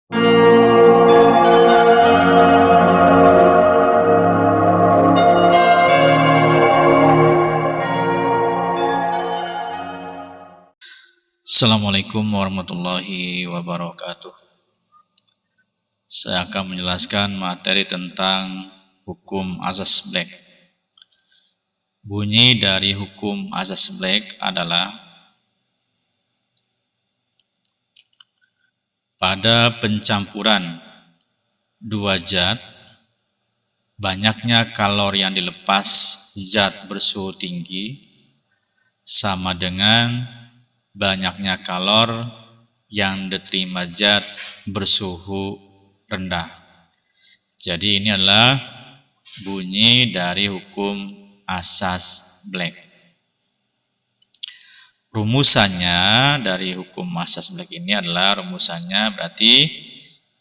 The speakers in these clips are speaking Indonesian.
Assalamualaikum warahmatullahi wabarakatuh. Saya akan menjelaskan materi tentang hukum asas Black. Bunyi dari hukum asas Black adalah pada pencampuran dua zat, banyaknya kalori yang dilepas zat bersuhu tinggi sama dengan banyaknya kalori yang diterima zat bersuhu rendah. Jadi ini adalah bunyi dari hukum asas Black. Rumusannya dari hukum asas Black ini adalah rumusannya berarti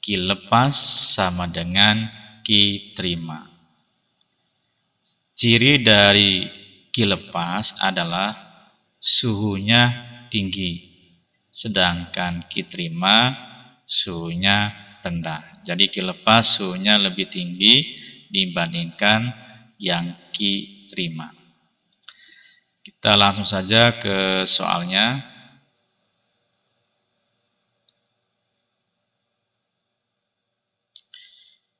Q lepas sama dengan Q terima. Ciri dari Q lepas adalah suhunya tinggi, sedangkan Q terima suhunya rendah. Jadi Q lepas suhunya lebih tinggi dibandingkan yang Q terima. Kita langsung saja ke soalnya.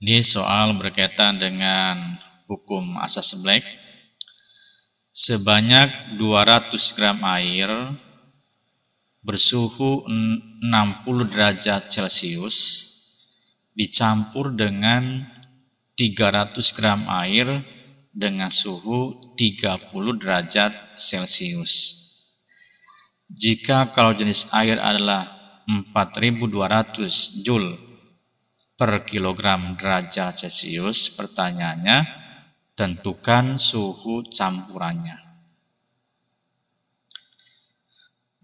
Ini soal berkaitan dengan hukum asas Black. Sebanyak 200 gram air bersuhu 60 derajat Celcius dicampur dengan 300 gram air dengan suhu 30 derajat Celcius. Jika kalau jenis air adalah 4200 Joule per kilogram derajat Celcius, pertanyaannya tentukan suhu campurannya.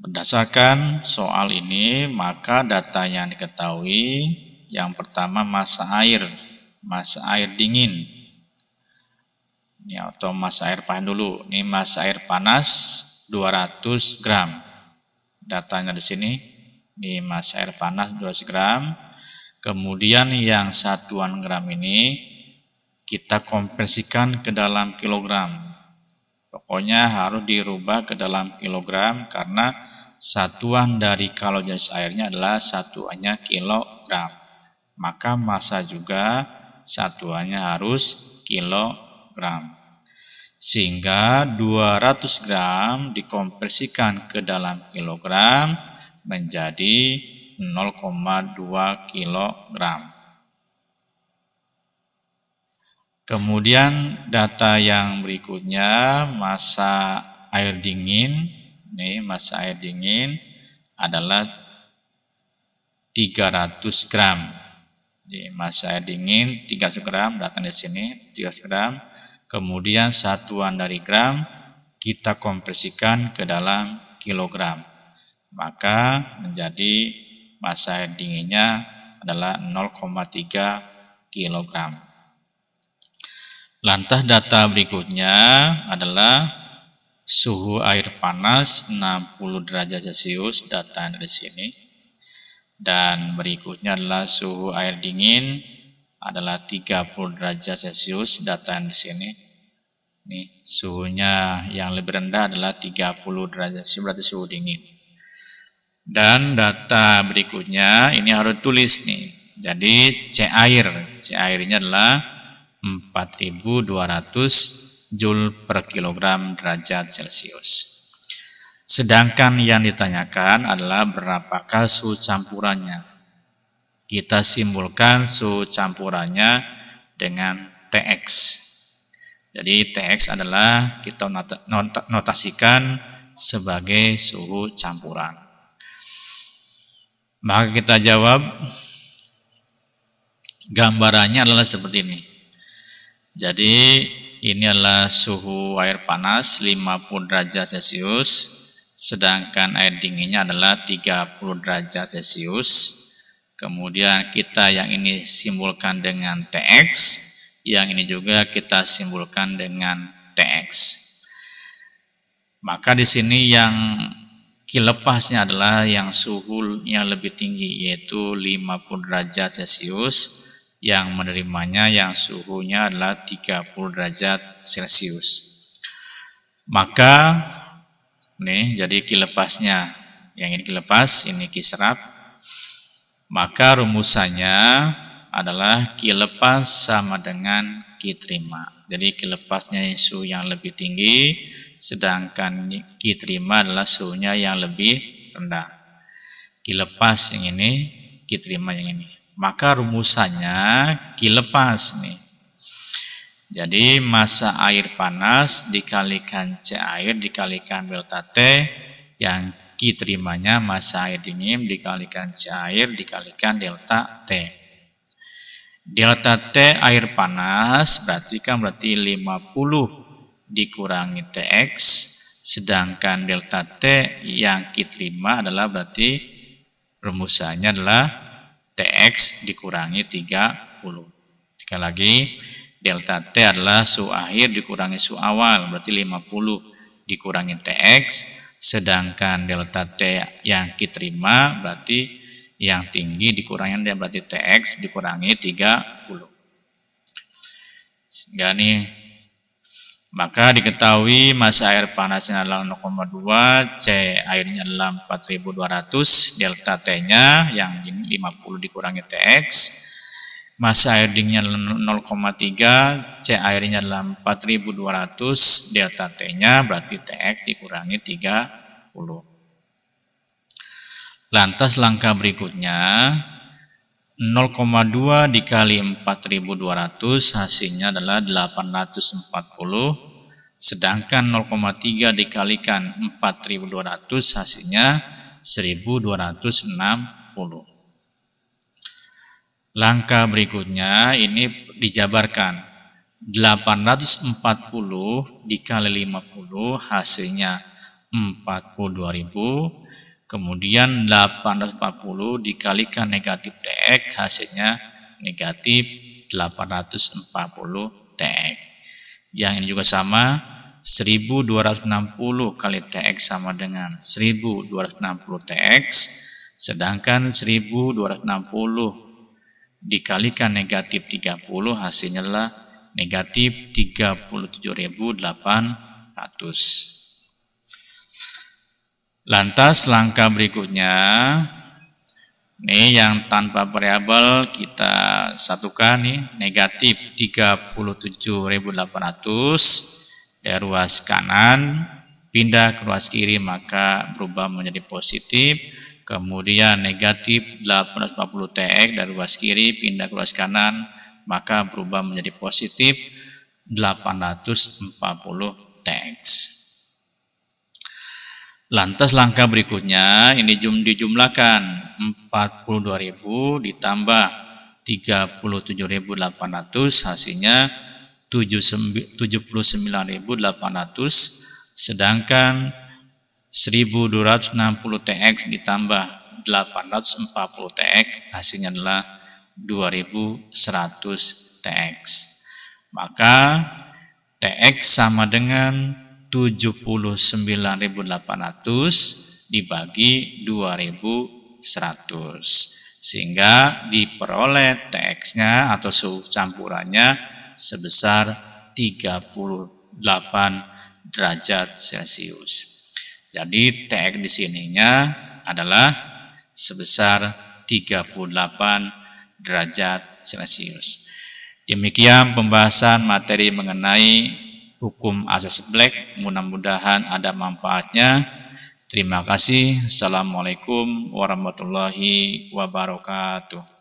Berdasarkan soal ini, maka data yang diketahui yang pertama massa air dingin. Ini atau massa air panas dulu. Ini massa air panas 200 gram. Datanya di sini. Ini massa air panas 200 gram. Kemudian yang satuan gram ini kita konversikan ke dalam kilogram. Pokoknya harus dirubah ke dalam kilogram karena satuan dari kalau jenis airnya adalah satuannya kilogram. Maka massa juga satuannya harus kilogram. Sehingga 200 gram dikonversikan ke dalam kilogram menjadi 0,2 kilogram. Kemudian data yang berikutnya massa air dingin. Ini massa air dingin adalah 300 gram. Jadi massa air dingin 300 gram, datang di sini 300 gram. Kemudian satuan dari gram kita konversikan ke dalam kilogram. Maka menjadi massa air dinginnya adalah 0,3 kilogram. Lantas data berikutnya adalah suhu air panas 60 derajat Celcius, data dari sini. Dan berikutnya adalah suhu air dingin adalah 30 derajat Celcius, data di sini. Nih, suhunya yang lebih rendah adalah 30 derajat Celcius, berarti suhu dingin. Dan data berikutnya ini harus tulis nih. Jadi C airnya adalah 4200 Joule per kilogram derajat Celcius. Sedangkan yang ditanyakan adalah berapakah suhu campurannya. Kita simbolkan suhu campurannya dengan TX. Jadi TX adalah kita notasikan sebagai suhu campuran. Maka kita jawab, gambarannya adalah seperti ini. Jadi ini adalah suhu air panas 50 derajat Celcius, sedangkan air dinginnya adalah 30 derajat Celcius. Kemudian kita yang ini simbolkan dengan TX, yang ini juga kita simbolkan dengan TX. Maka di sini yang lepasnya adalah yang suhunya lebih tinggi, yaitu 50 derajat Celcius, yang menerimanya yang suhunya adalah 30 derajat Celcius. Maka nih, jadi ki lepasnya, yang ini ki lepas, ini ki serap. Maka rumusannya adalah ki lepas sama dengan ki terima. Jadi ki lepasnya suhu yang lebih tinggi, sedangkan ki terima adalah suhunya yang lebih rendah. Ki lepas yang ini, ki terima yang ini. Maka rumusannya ki lepas nih. Jadi massa air panas dikalikan C air dikalikan delta T, yang ki terimanya massa air dingin dikalikan C air dikalikan delta T. Delta T air panas berarti 50 dikurangi Tx, sedangkan delta T yang ki terima adalah berarti rumusannya adalah Tx dikurangi 30. Sekali lagi, delta T adalah suhu akhir dikurangi suhu awal, berarti 50 dikurangi Tx, sedangkan delta T yang ki terima berarti yang tinggi dikurangi berarti Tx dikurangi 30. Sehingga nih, maka diketahui massa air panasnya adalah 0,2, C airnya adalah 4200, delta T-nya yang ini 50 dikurangi Tx, massa air dinginnya 0,3, C airnya adalah 4200, delta T-nya berarti Tx dikurangi 30. Lantas langkah berikutnya, 0,2 dikali 4200 hasilnya adalah 840, sedangkan 0,3 dikalikan 4200 hasilnya 1260. Langkah berikutnya ini dijabarkan. 840 dikali 50 hasilnya 42.000. Kemudian 840 dikalikan negatif Tx hasilnya negatif 840 Tx. Yang ini juga sama, 1260 kali Tx sama dengan 1260 Tx, sedangkan 1260 dikalikan negatif 30 hasilnya adalah negatif 37.800. Lantas langkah berikutnya, ini yang tanpa variabel kita satukan nih, negatif 37.800 dari ruas kanan pindah ke ruas kiri maka berubah menjadi positif. Kemudian negatif 840 Tx dari ruas kiri pindah ke ruas kanan maka berubah menjadi positif 840 Tx. Lantas langkah berikutnya ini dijumlahkan 42.000 ditambah 37.800 hasilnya 79.800, sedangkan 1260 Tx ditambah 840 Tx hasilnya adalah 2100 Tx. Maka Tx sama dengan 79.800 dibagi 2.100, sehingga diperoleh Tx-nya atau suhu campurannya sebesar 38 derajat Celcius. Jadi Tx di sininya adalah sebesar 38 derajat Celcius. Demikian pembahasan materi mengenai hukum asas Black, mudah-mudahan ada manfaatnya. Terima kasih. Assalamualaikum warahmatullahi wabarakatuh.